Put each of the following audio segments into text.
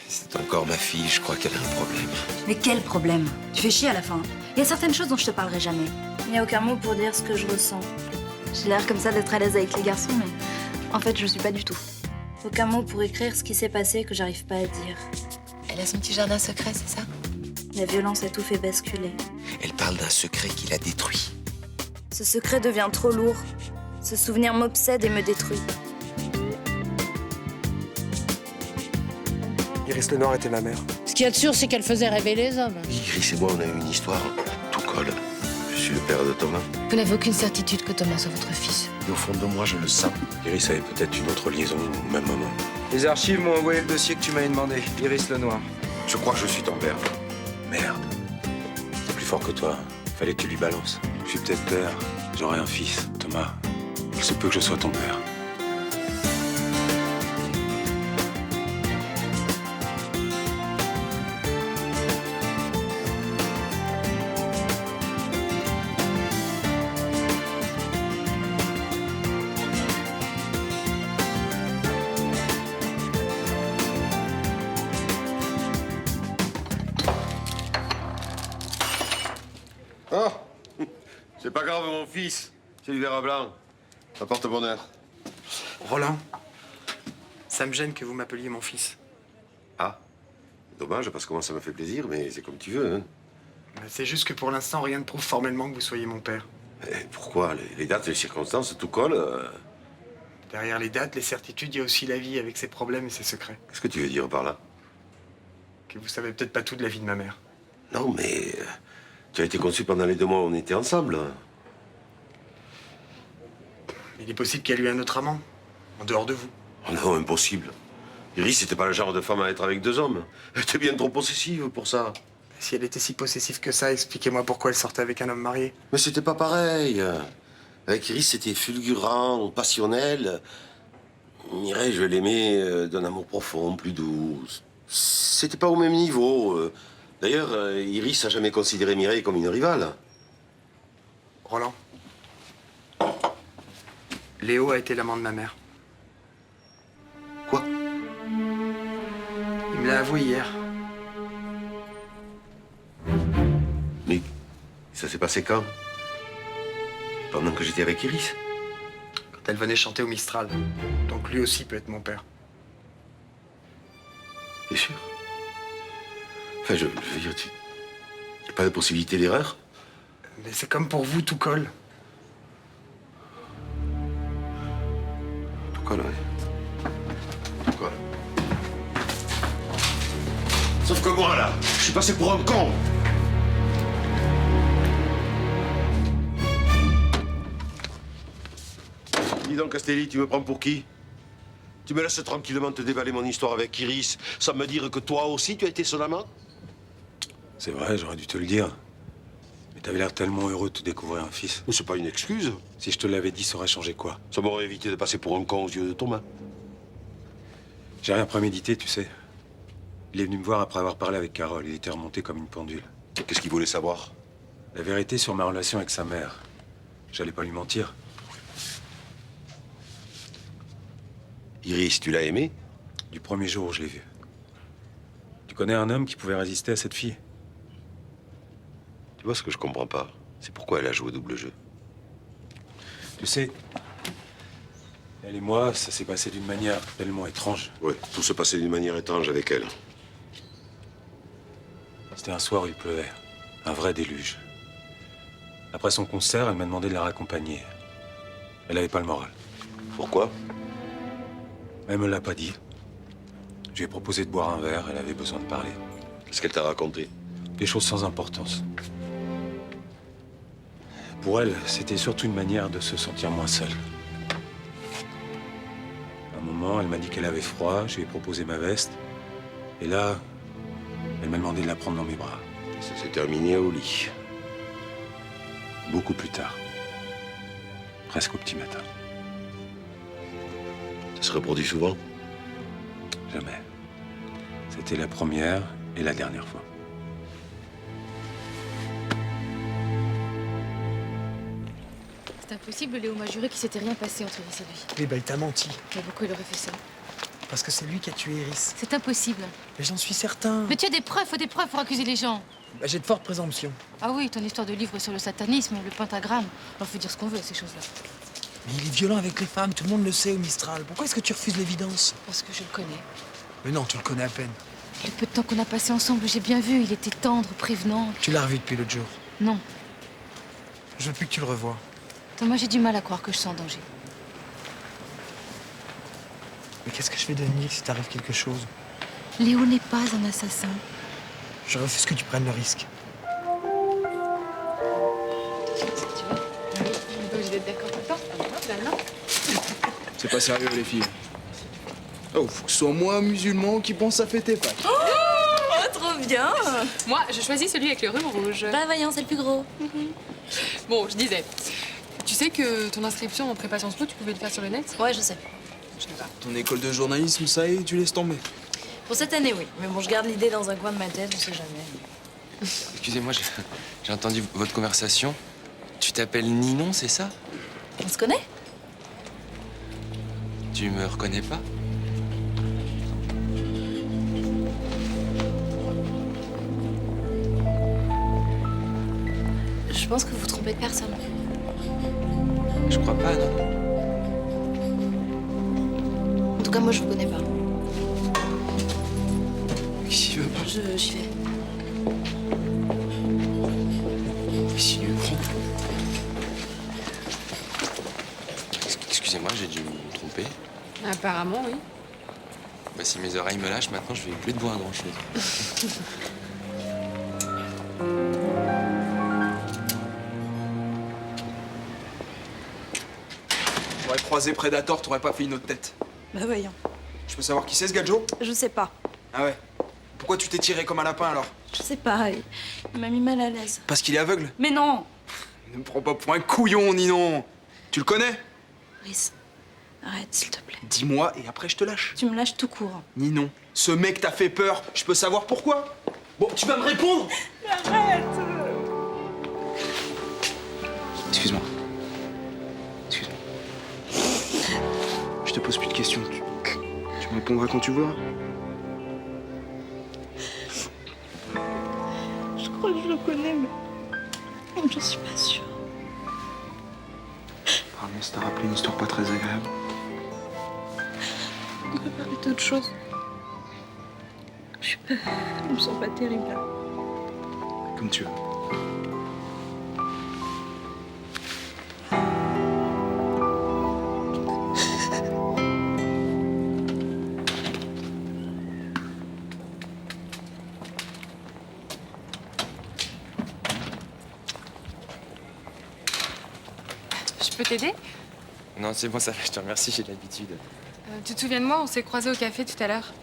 C'est encore ma fille, je crois qu'elle a un problème. Mais quel problème? Tu fais chier à la fin. Il y a certaines choses dont je te parlerai jamais. Il n'y a aucun mot pour dire ce que je ressens. J'ai l'air comme ça d'être à l'aise avec les garçons, mais en fait, je suis pas du tout. Aucun mot pour écrire ce qui s'est passé que j'arrive pas à dire. Elle a son petit jardin secret, c'est ça? La violence a tout fait basculer. Elle parle d'un secret qui l'a détruit. Ce secret devient trop lourd. Ce souvenir m'obsède et me détruit. Iris Lenoir était ma mère. Ce qu'il y a de sûr, c'est qu'elle faisait rêver les hommes. Iris et moi, on a eu une histoire. Tout colle. Je suis le père de Thomas. Vous n'avez aucune certitude que Thomas soit votre fils. Et au fond de moi, je le sens. Iris avait peut-être une autre liaison au même moment. Les archives m'ont envoyé le dossier que tu m'avais demandé. Iris Lenoir. Je crois que je suis ton père. Merde. C'est plus fort que toi. Fallait que tu lui balances. Je suis peut-être père. J'aurai un fils. Thomas, il se peut que je sois ton père. Oh, c'est pas grave, mon fils. C'est du verre blanc. Ça porte bonheur. Roland, ça me gêne que vous m'appeliez mon fils. Ah, dommage, parce que moi, ça me fait plaisir, mais c'est comme tu veux, hein. C'est juste que pour l'instant, rien ne prouve formellement que vous soyez mon père. Et pourquoi? Les dates, les circonstances, tout colle. Derrière les dates, les certitudes, il y a aussi la vie avec ses problèmes et ses secrets. Qu'est-ce que tu veux dire par là? Que vous savez peut-être pas tout de la vie de ma mère. Non, mais tu as été conçu pendant les 2 mois où on était ensemble. Il est possible qu'il y ait eu un autre amant, en dehors de vous. Oh non, impossible. Iris, c'était pas le genre de femme à être avec 2 hommes. Elle était bien trop possessive pour ça. Si elle était si possessive que ça, expliquez-moi pourquoi elle sortait avec un homme marié. Mais c'était pas pareil. Avec Iris, c'était fulgurant, passionnel. Mireille, je l'aimais d'un amour profond, plus doux. C'était pas au même niveau. D'ailleurs, Iris a jamais considéré Mireille comme une rivale. Roland. Léo a été l'amant de ma mère. Quoi? Il me l'a avoué hier. Mais ça s'est passé quand? Pendant que j'étais avec Iris? Quand elle venait chanter au Mistral. Donc lui aussi peut être mon père. T'es sûr? Enfin, je veux dire, y a pas de possibilité d'erreur? Mais c'est comme pour vous, tout colle. Tout colle, ouais. Tout colle. Sauf que moi, là, je suis passé pour un con! Dis donc, Castelli, tu me prends pour qui? Tu me laisses tranquillement te déballer mon histoire avec Iris, sans me dire que toi aussi, tu as été son amant? C'est vrai, j'aurais dû te le dire. Mais t'avais l'air tellement heureux de te découvrir un fils. Mais c'est pas une excuse. Si je te l'avais dit, ça aurait changé quoi? Ça m'aurait évité de passer pour un con aux yeux de Thomas. J'ai rien prémédité, tu sais. Il est venu me voir après avoir parlé avec Carole. Il était remonté comme une pendule. Qu'est-ce qu'il voulait savoir? La vérité sur ma relation avec sa mère. J'allais pas lui mentir. Iris, tu l'as aimé? Du premier jour où je l'ai vue. Tu connais un homme qui pouvait résister à cette fille? Tu vois ce que je comprends pas? C'est pourquoi elle a joué au double jeu. Tu sais, elle et moi, ça s'est passé d'une manière tellement étrange. Oui, tout se passait d'une manière étrange avec elle. C'était un soir où il pleuvait. Un vrai déluge. Après son concert, elle m'a demandé de la raccompagner. Elle avait pas le moral. Pourquoi? Elle me l'a pas dit. Je lui ai proposé de boire un verre, elle avait besoin de parler. Qu'est-ce qu'elle t'a raconté? Des choses sans importance. Pour elle, c'était surtout une manière de se sentir moins seule. À un moment, elle m'a dit qu'elle avait froid, je lui ai proposé ma veste. Et là, elle m'a demandé de la prendre dans mes bras. Ça s'est terminé au lit. Beaucoup plus tard. Presque au petit matin. Ça se reproduit souvent? Jamais. C'était la première et la dernière fois. C'est impossible, Léo m'a juré qu'il s'était rien passé entre Iris et lui. Eh ben, il t'a menti. Mais pourquoi il aurait fait ça? Parce que c'est lui qui a tué Iris. C'est impossible. Mais j'en suis certain. Mais tu as des preuves, faut des preuves pour accuser les gens. Bah, j'ai de fortes présomptions. Ah oui, ton histoire de livre sur le satanisme, le pentagramme. On peut dire ce qu'on veut, ces choses-là. Mais il est violent avec les femmes, tout le monde le sait au Mistral. Pourquoi est-ce que tu refuses l'évidence? Parce que je le connais. Mais non, tu le connais à peine. Le peu de temps qu'on a passé ensemble, j'ai bien vu, il était tendre, prévenant. Tu l'as revu depuis l'autre jour. Non. Je veux plus que tu le revoies. Thomas, j'ai du mal à croire que je suis en danger. Mais qu'est-ce que je vais devenir si t'arrive quelque chose? Léo n'est pas un assassin. Je refuse que tu prennes le risque. C'est pas sérieux, les filles. Oh, faut que ce soit moi, musulman, qui pense à fêter Pâques. Oh, trop bien. Moi, je choisis celui avec le ruban rouge. Bah voyons, c'est le plus gros. Bon, je disais, tu sais que ton inscription en prépa Sciences Po, tu pouvais le faire sur le net? Ouais, je sais. Je sais pas. Ton école de journalisme, ça y est, tu laisses tomber. Pour cette année, oui. Mais bon, je garde l'idée dans un coin de ma tête, on sait jamais. Excusez-moi, j'ai entendu votre conversation. Tu t'appelles Ninon, c'est ça? On se connaît? Tu me reconnais pas? Je pense que vous trompez de personne. Je crois pas, non. En tout cas, moi, je vous connais pas. Qui veut pas? J'y vais. Qui veut Excusez-moi, j'ai dû me tromper. Apparemment, oui. Bah, si mes oreilles me lâchent, maintenant, je vais plus te voir grand-chose. J'aurais croisé Predator, t'aurais pas fait une autre tête. Bah voyons. Je peux savoir qui c'est, ce gadjo? Je sais pas. Ah ouais. Pourquoi tu t'es tiré comme un lapin, alors? Je sais pas. Il m'a mis mal à l'aise. Parce qu'il est aveugle? Mais non. Ne me prends pas pour un couillon, Ninon. Tu le connais? Brice, arrête, s'il te plaît. Dis-moi et après je te lâche. Tu me lâches tout court. Ninon, ce mec t'a fait peur. Je peux savoir pourquoi? Bon, tu vas me répondre? Arrête. Excuse-moi. Excuse-moi. Je te pose plus de questions. Tu me répondras quand tu voudras. Je crois que je le connais, mais je suis pas sûre. Pardon, ça t'a rappelé une histoire pas très agréable. On peut parler d'autre chose. Je me sens pas terrible là. Comme tu veux. Je peux t'aider? Non, c'est bon, ça va, je te remercie, j'ai l'habitude. Tu te souviens de moi? On s'est croisés au café tout à l'heure.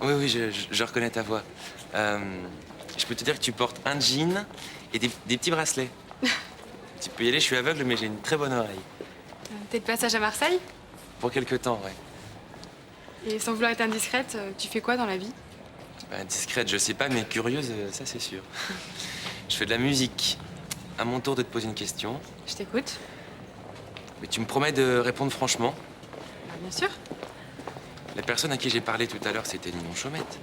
Oui, oui, je reconnais ta voix. Je peux te dire que tu portes un jean et des petits bracelets. Tu peux y aller, je suis aveugle, mais j'ai une très bonne oreille. T'es de passage à Marseille? Pour quelque temps, ouais. Et sans vouloir être indiscrète, tu fais quoi dans la vie? Bah, discrète, je sais pas, mais curieuse, ça c'est sûr. Je fais de la musique. À mon tour de te poser une question. Je t'écoute. Mais tu me promets de répondre franchement. Bah, bien sûr. La personne à qui j'ai parlé tout à l'heure, c'était Ninon Chaumette.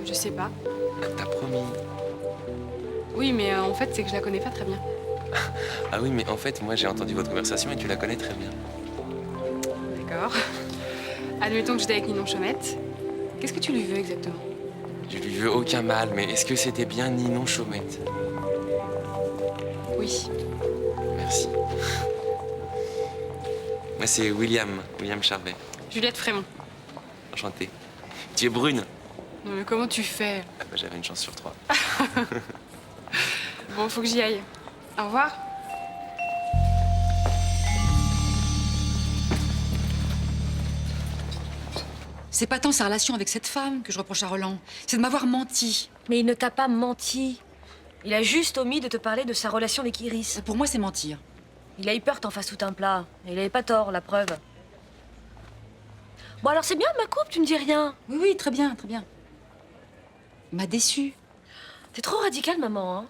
Je sais pas. T'as promis. Oui, mais en fait, c'est que je la connais pas très bien. Ah oui, mais en fait, moi j'ai entendu votre conversation et tu la connais très bien. D'accord. Admettons que j'étais avec Ninon Chaumette. Qu'est-ce que tu lui veux exactement? Je lui veux aucun mal, mais est-ce que c'était bien Ninon Chaumette? Oui. Merci. Moi, c'est William Charvet. Juliette Frémont. Enchanté. Tu es brune? Non, mais comment tu fais? Ah bah, j'avais une chance sur 3. Bon, faut que j'y aille. Au revoir. C'est pas tant sa relation avec cette femme que je reproche à Roland, c'est de m'avoir menti. Mais il ne t'a pas menti. Il a juste omis de te parler de sa relation avec Iris. Pour moi, c'est mentir. Il a eu peur que t'en fasses tout un plat. Et il avait pas tort, la preuve. Bon, alors c'est bien, ma coupe, tu me dis rien. Oui, oui, très bien, très bien. Il m'a déçue. T'es trop radicale, maman, hein.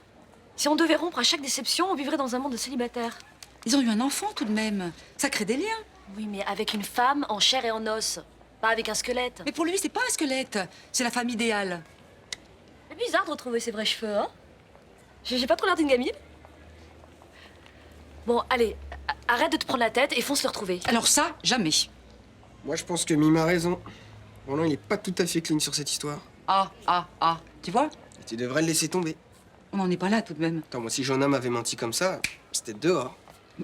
Si on devait rompre à chaque déception, on vivrait dans un monde de célibataires. Ils ont eu un enfant tout de même. Ça crée des liens. Oui, mais avec une femme en chair et en os. Pas avec un squelette. Mais pour lui, c'est pas un squelette. C'est la femme idéale. C'est bizarre de retrouver ses vrais cheveux, hein? J'ai pas trop l'air d'une gamine. Bon, allez, arrête de te prendre la tête et fonce le retrouver. Alors ça, jamais. Moi, je pense que Mime a raison. Roland, il est pas tout à fait clean sur cette histoire. Ah. Tu vois? Tu devrais le laisser tomber. On n'en est pas là tout de même. Attends, moi, si jeune homme avait menti comme ça, c'était dehors.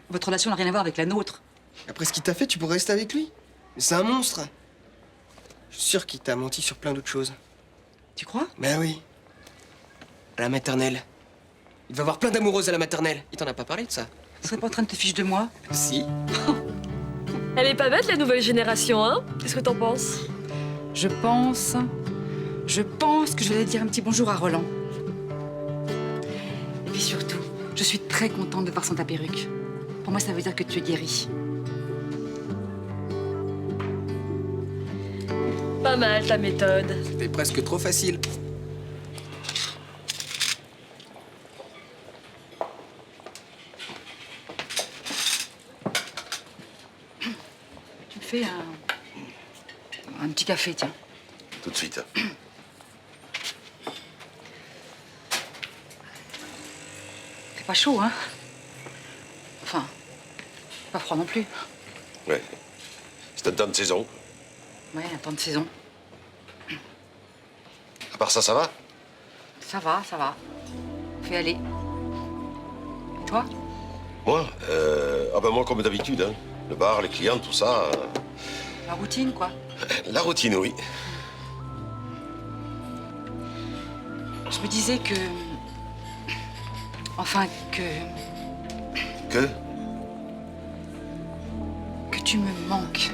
Votre relation n'a rien à voir avec la nôtre. Après ce qu'il t'a fait, tu pourrais rester avec lui. Mais c'est un monstre. Je suis sûr qu'il t'a menti sur plein d'autres choses. Tu crois? Ben oui. À la maternelle. Il va avoir plein d'amoureuses à la maternelle. Il t'en a pas parlé de ça? Tu serais pas en train de te ficher de moi? Si. Elle est pas bête, la nouvelle génération, hein? Qu'est-ce que t'en penses? Je pense que je vais aller dire un petit bonjour à Roland. Et puis surtout, je suis très contente de voir sans ta perruque. Pour moi, ça veut dire que tu es guérie. Pas mal, ta méthode. C'était presque trop facile. Tu me fais un petit café, tiens. Tout de suite. C'est pas chaud, hein? Enfin, pas froid non plus. Ouais. C'est un temps de saison. Ouais, un temps de saison. À part ça, ça va? Ça va. Fais aller. Et toi? Moi moi, comme d'habitude, hein. Le bar, les clients, tout ça. La routine, quoi. La routine, oui. Je me disais que... Enfin, Que? que tu me manques.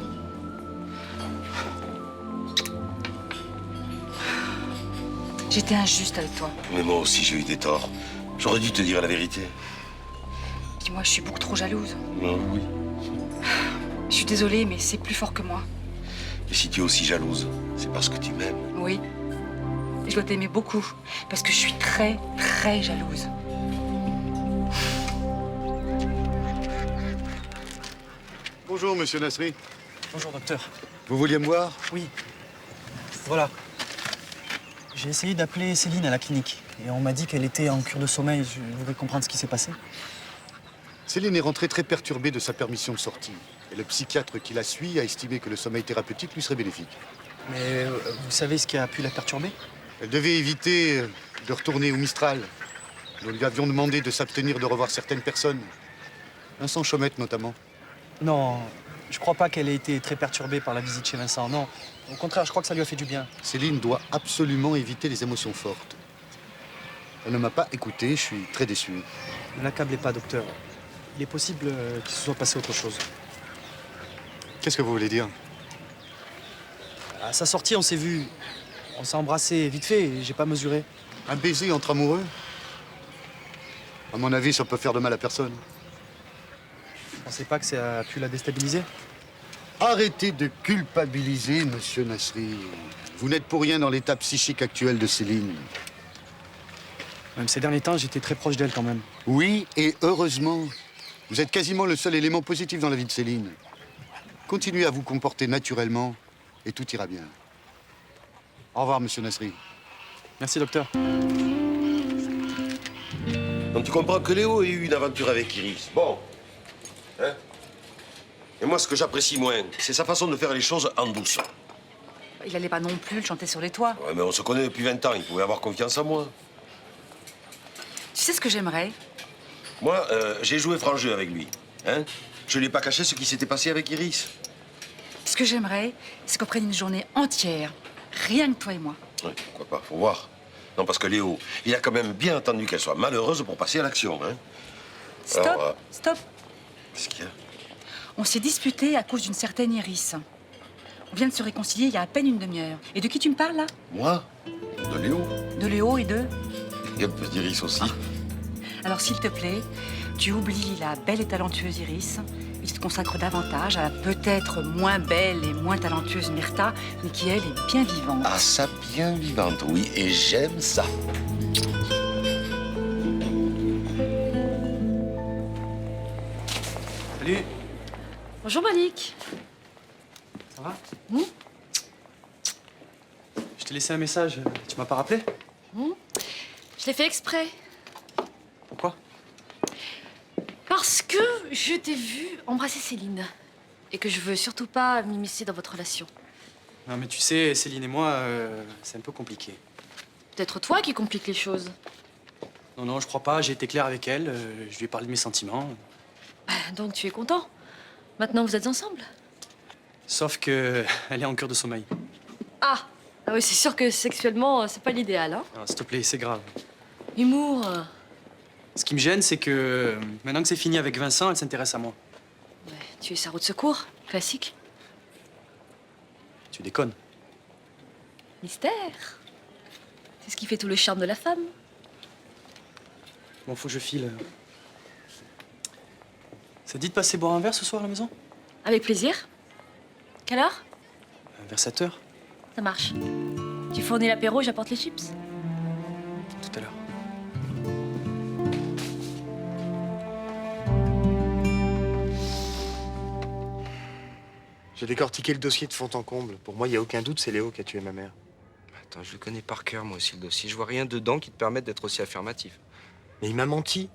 J'étais injuste avec toi. Mais moi aussi, j'ai eu des torts. J'aurais dû te dire la vérité. Dis-moi, je suis beaucoup trop jalouse. Oui. Je suis désolée, mais c'est plus fort que moi. Et si tu es aussi jalouse, c'est parce que tu m'aimes. Oui. Et je dois t'aimer beaucoup, parce que je suis très, très jalouse. Bonjour, monsieur Nasri. Bonjour, docteur. Vous vouliez me voir? Oui. Voilà. J'ai essayé d'appeler Céline à la clinique. Et on m'a dit qu'elle était en cure de sommeil. Je voudrais comprendre ce qui s'est passé. Céline est rentrée très perturbée de sa permission de sortie. Et le psychiatre qui la suit a estimé que le sommeil thérapeutique lui serait bénéfique. Mais vous savez ce qui a pu la perturber? Elle devait éviter de retourner au Mistral. Nous lui avions demandé de s'abstenir de revoir certaines personnes. Vincent Chaumette, notamment. Non, je crois pas qu'elle ait été très perturbée par la visite chez Vincent, non. Au contraire, je crois que ça lui a fait du bien. Céline doit absolument éviter les émotions fortes. Elle ne m'a pas écouté, je suis très déçu. Ne l'accablez pas, docteur. Il est possible qu'il se soit passé autre chose. Qu'est-ce que vous voulez dire? À sa sortie, on s'est vus. On s'est embrassés vite fait et j'ai pas mesuré. Un baiser entre amoureux? À mon avis, ça peut faire de mal à personne. Vous pensez pas que ça a pu la déstabiliser? Arrêtez de culpabiliser, monsieur Nasri. Vous n'êtes pour rien dans l'état psychique actuel de Céline. Même ces derniers temps, j'étais très proche d'elle quand même. Oui, et heureusement. Vous êtes quasiment le seul élément positif dans la vie de Céline. Continuez à vous comporter naturellement et tout ira bien. Au revoir, monsieur Nasri. Merci, docteur. Donc tu comprends que Léo ait eu une aventure avec Iris. Bon. Hein? Et moi, ce que j'apprécie moins, c'est sa façon de faire les choses en douce. Il allait pas non plus le chanter sur les toits. Ouais, mais on se connaît depuis 20 ans, il pouvait avoir confiance en moi. Tu sais ce que j'aimerais? Moi, j'ai joué franc jeu avec lui. Hein? Je n'ai pas caché ce qui s'était passé avec Iris. Ce que j'aimerais, c'est qu'on prenne une journée entière, rien que toi et moi. Ouais, pourquoi pas, faut voir. Non, parce que Léo, il a quand même bien attendu qu'elle soit malheureuse pour passer à l'action. Hein? Stop, Alors, stop. Qu'est-ce qu'il y a? On s'est disputé à cause d'une certaine Iris. On vient de se réconcilier il y a à peine une demi-heure. Et de qui tu me parles, là? Moi? De Léo? De Léo et de... Et un peu d'Iris aussi. Alors, s'il te plaît, tu oublies la belle et talentueuse Iris et tu te consacres davantage à la peut-être moins belle et moins talentueuse Myrtha, mais qui, elle, est bien vivante. Ah, ça, bien vivante, oui, et j'aime ça. Salut. Bonjour Malik. Ça va? Mmh. Je t'ai laissé un message. Tu m'as pas rappelé? Je l'ai fait exprès. Pourquoi? Parce que je t'ai vu embrasser Céline. Et que je veux surtout pas m'immiscer dans votre relation. Non, mais tu sais, Céline et moi, c'est un peu compliqué. Peut-être toi qui complique les choses. Non, non, je crois pas. J'ai été clair avec elle. Je lui ai parlé de mes sentiments. Donc tu es content. Maintenant vous êtes ensemble. Sauf que elle est en cure de sommeil. Ah oui, c'est sûr que sexuellement, c'est pas l'idéal, hein. Alors, s'il te plaît, c'est grave. Humour. Ce qui me gêne, c'est que maintenant que c'est fini avec Vincent, elle s'intéresse à moi. Ouais, tu es sa roue de secours, classique. Tu déconnes. Mystère. C'est ce qui fait tout le charme de la femme. Bon, faut que je file. Ça te dit de passer boire un verre ce soir à la maison? Avec plaisir. Quelle heure? Vers 7 heures, Ça marche. Tu fournis l'apéro, j'apporte les chips. tout à l'heure. J'ai décortiqué le dossier de fond en comble. Pour moi, il n'y a aucun doute, c'est Léo qui a tué ma mère. Attends, je le connais par cœur, moi aussi, le dossier. Je vois rien dedans qui te permette d'être aussi affirmatif. Mais il m'a menti.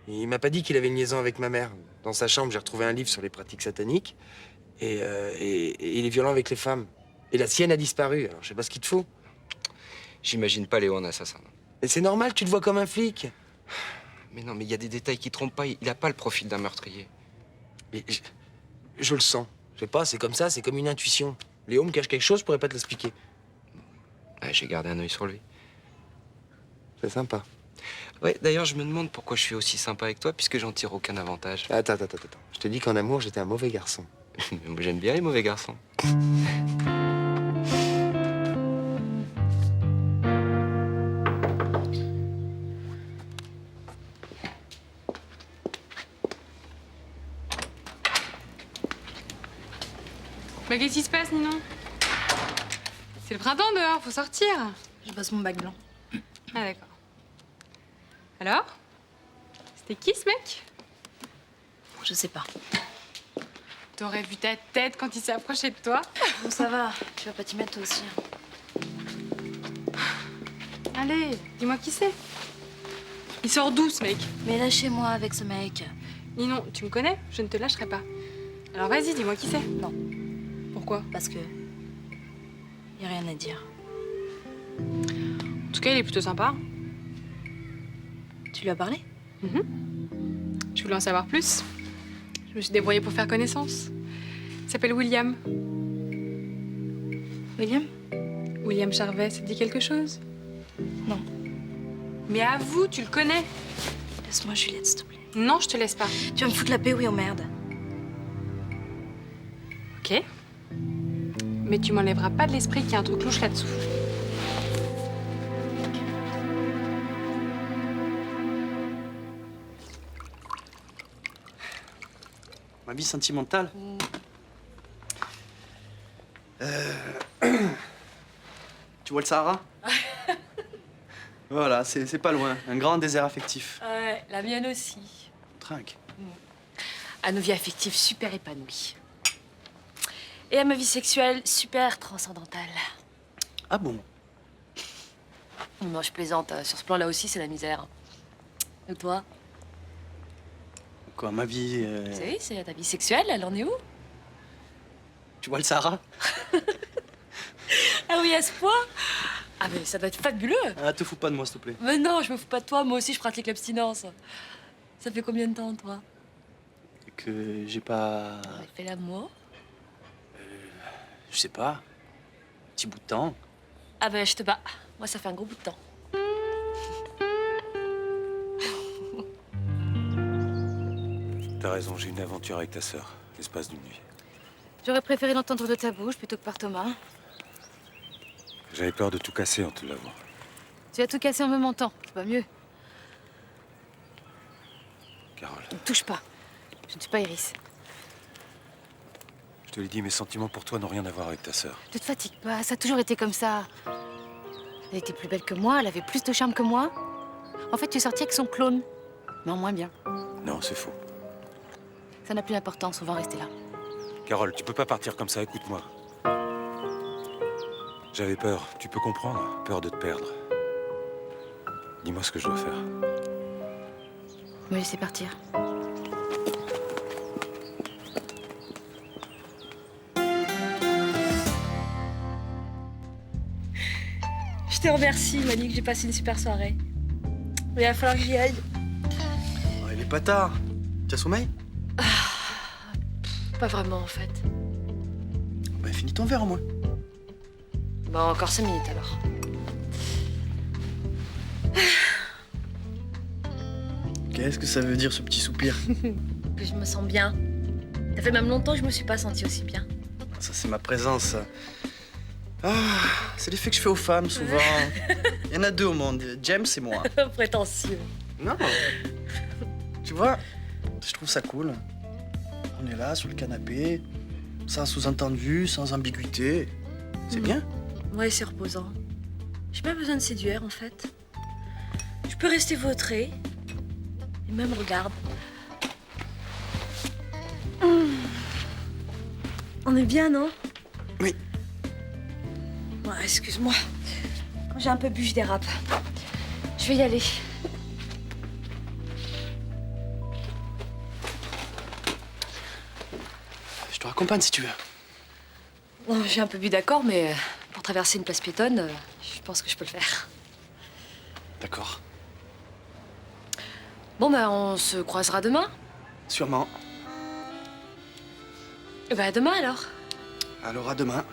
Il m'a pas dit qu'il avait une liaison avec ma mère. Dans sa chambre, j'ai retrouvé un livre sur les pratiques sataniques. Et il est violent avec les femmes. Et la sienne a disparu. Alors, je sais pas ce qu'il te faut. J'imagine pas Léo en assassin. Et c'est normal, tu te vois comme un flic. Mais non, mais il y a des détails qui trompent pas. Il a pas le profil d'un meurtrier. Mais je le sens. Je sais pas, c'est comme ça, c'est comme une intuition. Léo me cache quelque chose, je pourrais pas te l'expliquer. Ouais, j'ai gardé un œil sur lui. C'est sympa. Ouais, d'ailleurs, je me demande pourquoi je suis aussi sympa avec toi, puisque j'en tire aucun avantage. Attends. Je te dis qu'en amour, j'étais un mauvais garçon. Moi, j'aime bien les mauvais garçons. Bah, qu'est-ce qui se passe, Ninon? C'est le printemps dehors, faut sortir. Je bosse mon bac blanc. Ah, d'accord. Alors? C'était qui, ce mec? Je sais pas. T'aurais vu ta tête quand il s'est approché de toi. Bon, ça va. Tu vas pas t'y mettre toi aussi. Allez, dis-moi qui c'est. Il sort d'où, ce mec? Mais lâchez-moi avec ce mec. Ninon, tu me connais? Je ne te lâcherai pas. Alors vas-y, dis-moi qui c'est. Non. Pourquoi? Parce que... y a rien à dire. En tout cas, il est plutôt sympa. Tu lui as parlé? Je voulais en savoir plus. Je me suis débrouillée pour faire connaissance. Il s'appelle William. William? William Charvet, ça te dit quelque chose? Non. Mais avoue, tu le connais. Laisse-moi, Juliette, s'il te plaît. Non, je te laisse pas. Tu vas me foutre la paix, oui, oh merde. Ok. Mais tu m'enlèveras pas de l'esprit qu'il y a un truc louche là-dessous. Ma vie sentimentale. Tu vois le Sahara? Voilà, c'est pas loin. Un grand désert affectif. Ouais, la mienne aussi. Trinque. À nos vies affectives super épanouies. Et à ma vie sexuelle super transcendantale. Ah bon? Non, je plaisante. Sur ce plan-là aussi, c'est la misère. Et toi? Quoi, ma vie... Oui, c'est ta vie sexuelle, elle en est où? Tu vois le Sahara? Ah oui, à ce point? Ah mais ça doit être fabuleux. Ah, te fous pas de moi, s'il te plaît. Mais non, je me fous pas de toi. Moi aussi, je pratique l'abstinence. Ça fait combien de temps, toi? Que j'ai pas... Fait l'amour? Je sais pas. Un petit bout de temps. Ah ben, je te bats. Moi, ça fait un gros bout de temps. T'as raison, j'ai une aventure avec ta sœur, l'espace d'une nuit. J'aurais préféré l'entendre de ta bouche plutôt que par Thomas. J'avais peur de tout casser en te l'avouant. Tu as tout cassé en me mentant. C'est pas mieux. Carole, Ne me touche pas. Je ne suis pas Iris. je te l'ai dit, mes sentiments pour toi n'ont rien à voir avec ta sœur. Ne te fatigue pas. Ça a toujours été comme ça. Elle était plus belle que moi. Elle avait plus de charme que moi. En fait, tu es sortie avec son clone. Mais en moins bien. Non, c'est faux. Ça n'a plus d'importance, on va en rester là. Carole, tu peux pas partir comme ça, écoute-moi. J'avais peur, tu peux comprendre, peur de te perdre. Dis-moi ce que je dois faire. Me laisser partir. Je te remercie, Malik, j'ai passé une super soirée. Mais il va falloir que j'y aille. Oh, il est pas tard. Tu as sommeil? Pas vraiment, en fait. Bah, finis ton verre au moins. Bon, encore 5 minutes alors. Qu'est-ce que ça veut dire, ce petit soupir? Que je me sens bien. Ça fait même longtemps que je me suis pas sentie aussi bien. Ça, c'est ma présence, ça. Ah, c'est l'effet que je fais aux femmes, souvent. Il y en a 2 au monde, James et moi. Prétentieux. Non. Tu vois, je trouve ça cool. On est là, sur le canapé, sans sous-entendu, sans ambiguïté. C'est bien. Ouais, c'est reposant. J'ai pas besoin de séduire, en fait. Je peux rester vautrée. Et même, regarde. On est bien, non? Oui. Ouais, excuse-moi. Quand j'ai un peu bu, je dérape. Je vais y aller. Je te raccompagne si tu veux. Bon, j'ai un peu bu, d'accord, mais pour traverser une place piétonne, je pense que je peux le faire. D'accord. Bon, bah, on se croisera demain. Sûrement. Bah, à demain, alors. Alors, à demain.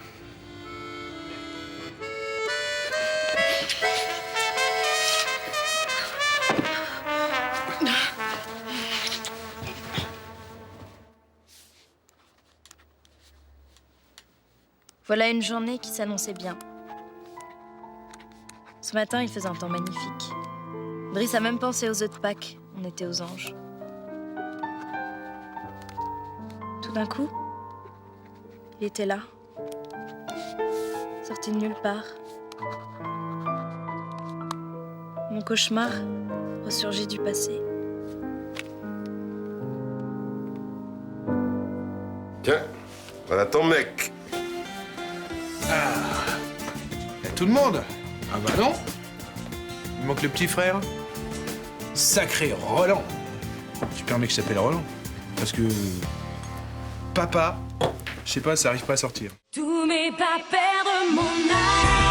Voilà une journée qui s'annonçait bien. Ce matin, il faisait un temps magnifique. Driss a même pensé aux œufs de Pâques. On était aux anges. Tout d'un coup, il était là, sorti de nulle part. Mon cauchemar ressurgit du passé. Tiens, voilà ton mec. Ah, y a tout le monde? Ah bah non. Il manque le petit frère. Sacré Roland. Tu permets que je t'appelle Roland? Parce que... Papa, je sais pas, ça arrive pas à sortir. Tous mes pas perdre mon âme.